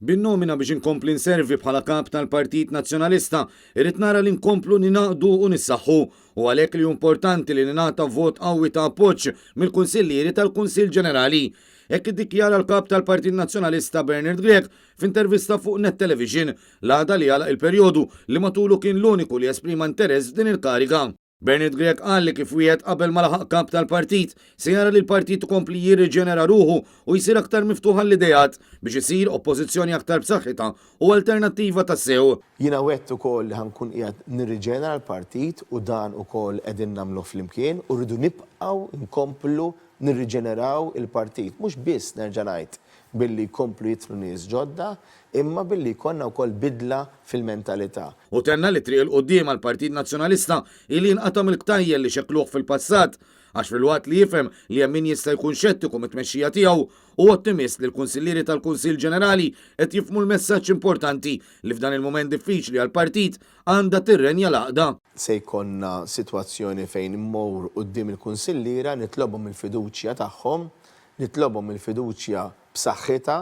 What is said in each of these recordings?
Bin-nomina biex inkompli nservi bħala kap tal-Partit Nazzjonalista, irrid nara li nkomplu ninaqdu u nissaħħu u għalhekk li importanti li ningħata vot qawwi ta' appoġġ mill-Kunsillieri tal-Kunsill Ġenerali. Hekk iddikjara l-kap tal-Partit Nazzjonalista Bernard Grieg f'intervista fuq Net Television l-għada li għalaq il-perjodu li matulu kien l-uniku li esprima interess f'din il-kariga. Bernard Grieg qal li kif wieħed qabel ma laħaq kap tal-partit se jara li l-partit ikompli jirriġenera ruħu u jsir aktar miftuħ għall-idejat biex isir oppożizzjoni aktar b'saħħitha u alternattiva tas-sew. Jiena wett ukoll li ħankun qiegħed nirriġenera l-partit u dan ukoll qegħdin nagħmlu flimkien u rridu nibqgħu nkomplu nirriġeneraw il-partit. Mhux biss nerġa' ngħid billi jkomplu jitlu nies ġodda, imma billi jkollna wkoll bidla fil-mentalità. U tenna li triq il-qoddim għall-Partit Nazzjonalista ili nqatam il-ktajjel li xekluh fil-passat għax fil-waqt li jifhem li hemm min jista' jkun xettiku mit-tmexxija tiegħu u ottimist li l-Kunsillieri tal-Kunsill Ġenerali qed jifhmu l-messaġġ importanti li f'dan il-mument diffiċli għall-partit għandha tirrenja l-għaqda. Se jkollna sitwazzjoni fejn immur quddiem il-kunsilliera nitlobhom il-fiduċja tagħhom, nitlobhom il-fiduċja b'saħħitha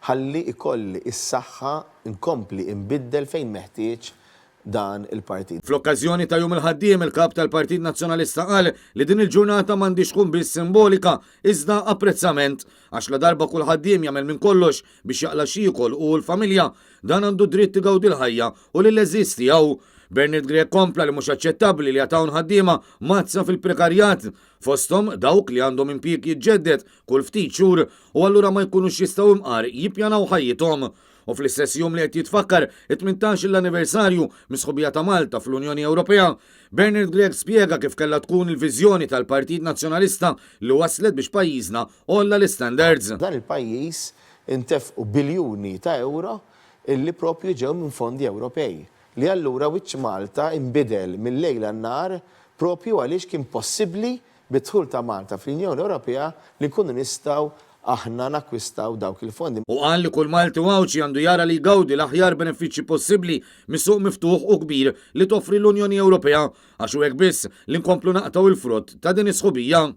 ħalli ikolli is-saħħa inkompli inbiddel fejn meħtieġ dan il-partit. Fl-okkażjoni ta' jum il-ħaddiem il-kap tal-Partit Nazzjonalista qal li din il-ġurnata m'għandix tkun biss simbolika iżda apprezzament għax la darba kull ħaddiem jagħmel minn kollox biex jaqla xikol u l-familja dan għandu dritt igawdi l-ħajja u li l-eżisti jew. Bernard Grieg kompla li mhux aċċettabbli li jatawn ħaddiema mazza fil-prekarjat fosthom dawk li għandhom impjieg jiġġedded kull ftit xhur u allura ma jkunux jistgħu imqar jippjanaw ħajjithom. U fl-istess jum li qed jitfakkar it-18 l-anniversarju mis-sħubija ta' Malta fl-Unjoni Ewropea, Bernard Grieg spjega kif kellha tkun il-viżjoni tal-Partit Nazzjonalista li waslet biex pajjiżna olla l-standards. Dan il-pajjiż intefqu biljuni ta' euro illi propju ġew minn fondi Ewropej. Li allura wiċċ Malta imbidel mill-lejla n-nar propju għaliex kien possibbli bid-dħul ta' Malta fl-Unjoni Ewropea li nkunu nistgħu aħna nakkwistaw dawk il-fondi. U qal li kull Malti wawċi għandu jara li jgawdi l-aħjar benefiċċji possibbli mis-suq miftuħ u kbir li toffri l-Unjoni Ewropea għax hekk biss li nkomplu naqtaw il-frott ta' din is-sħubija.